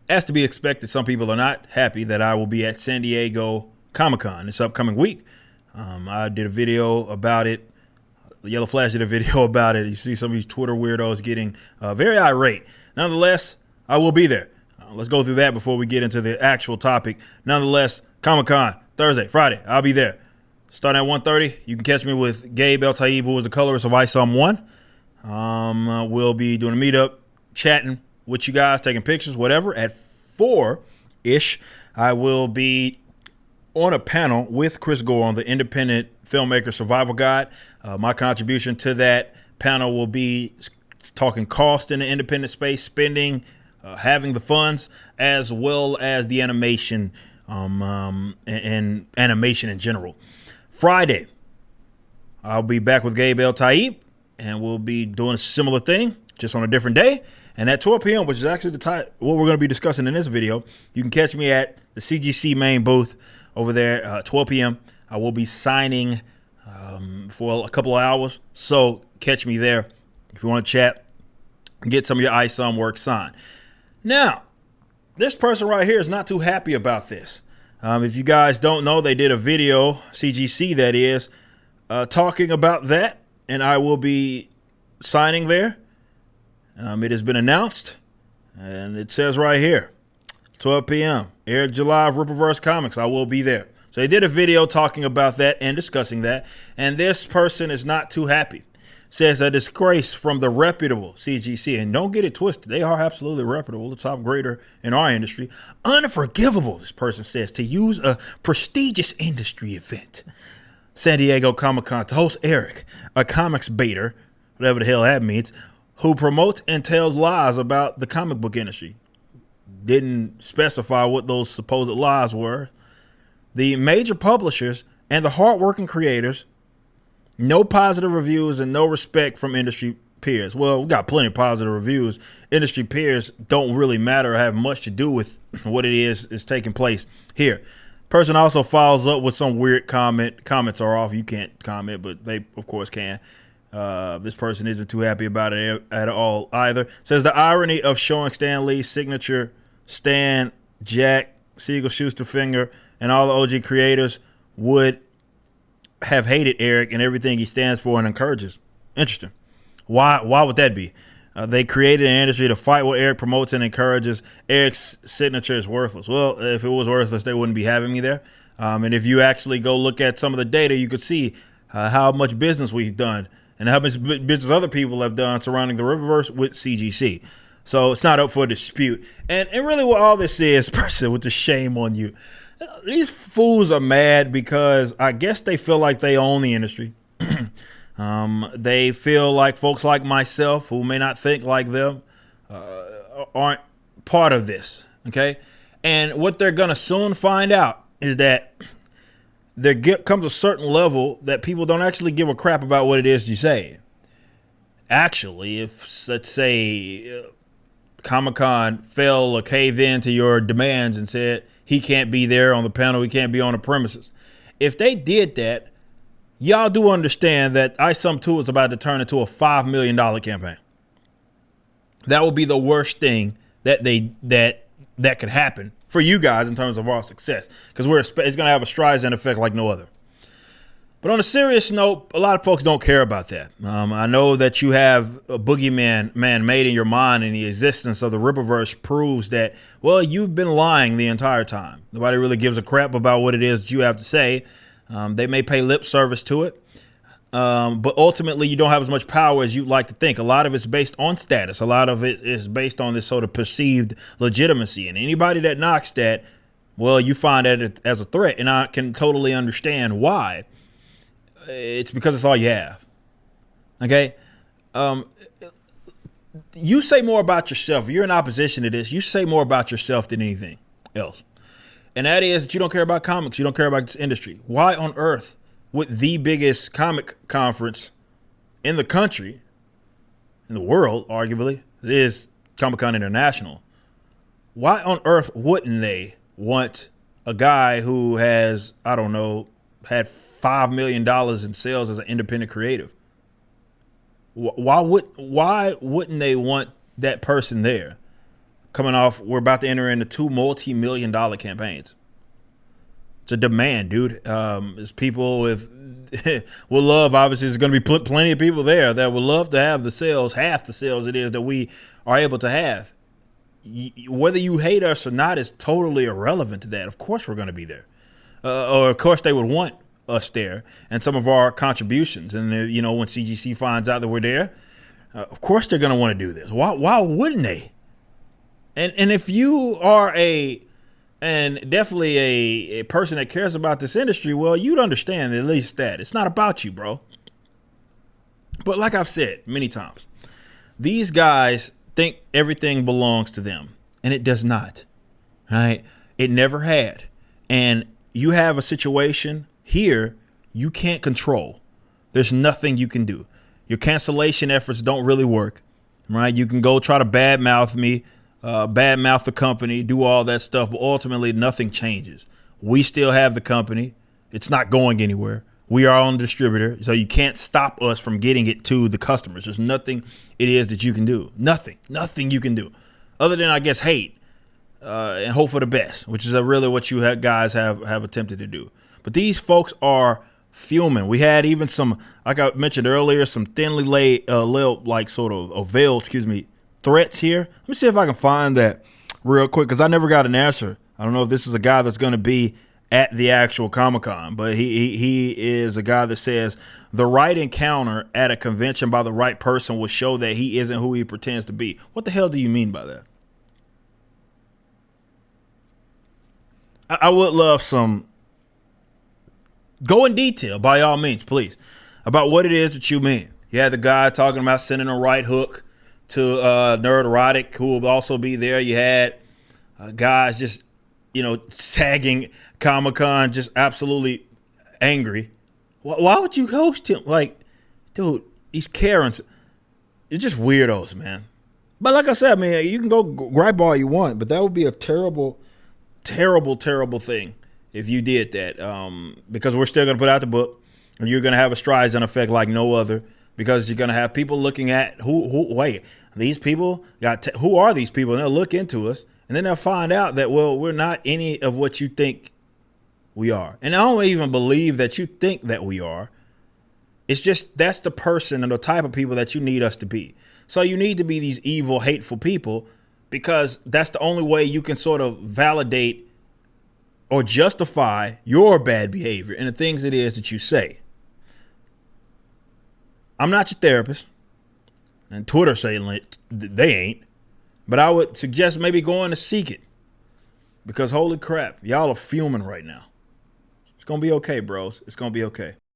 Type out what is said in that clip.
As to be expected, some people are not happy that I will be at San Diego Comic-Con this upcoming week. I did a video about it. Yellow Flash did a video about it. You see some of these Twitter weirdos getting very irate. Nonetheless, I will be there. Let's go through that before we get into the actual topic. Nonetheless, Comic-Con, Thursday, Friday, I'll be there. Starting at 1:30, you can catch me with Gabe El Taib, who was the colorist of ISOM 1. We'll be doing a meetup, chatting with you guys, taking pictures, whatever. At 4-ish, I will be on a panel with Chris Gore on the Independent Filmmaker Survival Guide. My contribution to that panel will be talking cost in the independent space, spending, having the funds, as well as the animation and animation in general. Friday, I'll be back with Gabe El Taib, and we'll be doing a similar thing, just on a different day. And at 12 p.m., which is actually what we're going to be discussing in this video, you can catch me at the CGC main booth over there, 12 p.m. I will be signing for a couple of hours, so catch me there if you want to chat and get some of your ISOM work signed. Now, this person right here is not too happy about this. If you guys don't know, they did a video, CGC that is, talking about that, and I will be signing there. It has been announced, and it says right here, 12 p.m., Eric July of Rippaverse Comics. I will be there. So they did a video talking about that and discussing that, and this person is not too happy. Says a disgrace from the reputable CGC, and don't get it twisted. They are absolutely reputable, the top grader in our industry. Unforgivable, this person says, to use a prestigious industry event, San Diego Comic-Con, to host Eric, a comics baiter, whatever the hell that means, who promotes and tells lies about the comic book industry. Didn't specify what those supposed lies were. The major publishers and the hardworking creators, no positive reviews and no respect from industry peers. Well, we got plenty of positive reviews. Industry peers don't really matter or have much to do with what it is taking place here. Person also follows up with some weird comment. Comments are off. You can't comment, but they, of course, can. This person isn't too happy about it at all either. Says the irony of showing Stan Lee's signature, Stan, Jack, Siegel, Schusterfinger, and all the OG creators would have hated Eric and everything he stands for and encourages. Interesting. Why would that be? They created an industry to fight what Eric promotes and encourages. Eric's signature is worthless. Well, if it was worthless, they wouldn't be having me there. And if you actually go look at some of the data, you could see how much business we've done and how much business other people have done surrounding the Riververse with CGC. So it's not up for dispute. And really what all this is, person, with the shame on you, these fools are mad because I guess they feel like they own the industry. They feel like folks like myself, who may not think like them, aren't part of this, okay? And what they're going to soon find out is that there comes a certain level that people don't actually give a crap about what it is you say. Actually, if, let's say, Comic-Con fell or caved in to your demands and said he can't be there on the panel, he can't be on the premises. If they did that, y'all do understand that ISOM 2 is about to turn into a $5 million campaign. That would be the worst thing that could happen for you guys in terms of our success, because it's going to have a Streisand effect like no other. But on a serious note, a lot of folks don't care about that. I know that you have a boogeyman made in your mind, and the existence of the Rippaverse proves that, well, you've been lying the entire time. Nobody really gives a crap about what it is that you have to say. They may pay lip service to it, but ultimately you don't have as much power as you'd like to think. A lot of it's based on status. A lot of it is based on this sort of perceived legitimacy. And anybody that knocks that, well, you find that as a threat. And I can totally understand why. It's because it's all you have. Okay? You say more about yourself. If you're in opposition to this, you say more about yourself than anything else. And that is that you don't care about comics. You don't care about this industry. Why on earth would the biggest comic conference in the country, in the world, arguably, it is Comic-Con International. Why on earth wouldn't they want a guy who has, I don't know, had $5 million in sales as an independent creative? Why wouldn't they want that person there? coming off, we're about to enter into 2 multi-million-dollar campaigns. It's a demand, dude. It's people with will love. Obviously, there's going to be plenty of people there that would love to have the sales, half the sales it is that we are able to have. Whether you hate us or not is totally irrelevant to that. Of course, we're going to be there, or of course they would want us there and some of our contributions. And you know, when CGC finds out that we're there, of course they're going to want to do this. Why wouldn't they? And if you are definitely a person that cares about this industry, well, you'd understand at least that it's not about you, bro. But like I've said many times, these guys think everything belongs to them, and it does not. Right? It never had. And you have a situation here you can't control. There's nothing you can do. Your cancellation efforts don't really work. Right? You can go try to badmouth me. Badmouth the company, do all that stuff, but ultimately nothing changes. We still have the company. It's not going anywhere. We are on the distributor, so you can't stop us from getting it to the customers. There's nothing it is that you can do. Nothing you can do other than, I guess, hate and hope for the best, which is really what you guys have attempted to do. But these folks are fuming. We had even some, like I mentioned earlier, some thinly laid, like sort of veiled, threats here. Let me see if I can find that real quick, because I never got an answer. I don't know if this is a guy that's going to be at the actual Comic-Con, but he is a guy that says the right encounter at a convention by the right person will show that he isn't who he pretends to be. What the hell do you mean by that? I would love some. Go in detail, by all means, please, about what it is that you mean. You had the guy talking about sending a right hook to Nerd Erotic, who will also be there. You had guys just, sagging Comic-Con, just absolutely angry. Why would you host him? Like, dude, these Karens, you're just weirdos, man. But like I said, man, you can go gripe all you want, but that would be a terrible, terrible, terrible thing if you did that, because we're still going to put out the book, and you're going to have a Streisand effect like no other. Because you're going to have people looking at wait, these people who are these people? And they'll look into us, and then they'll find out that, well, we're not any of what you think we are. And I don't even believe that you think that we are. It's just that's the person and the type of people that you need us to be. So you need to be these evil, hateful people, because that's the only way you can sort of validate or justify your bad behavior and the things it is that you say. I'm not your therapist, and Twitter saying they ain't, but I would suggest maybe going to seek it, because holy crap, y'all are fuming right now. It's going to be okay, bros. It's going to be okay.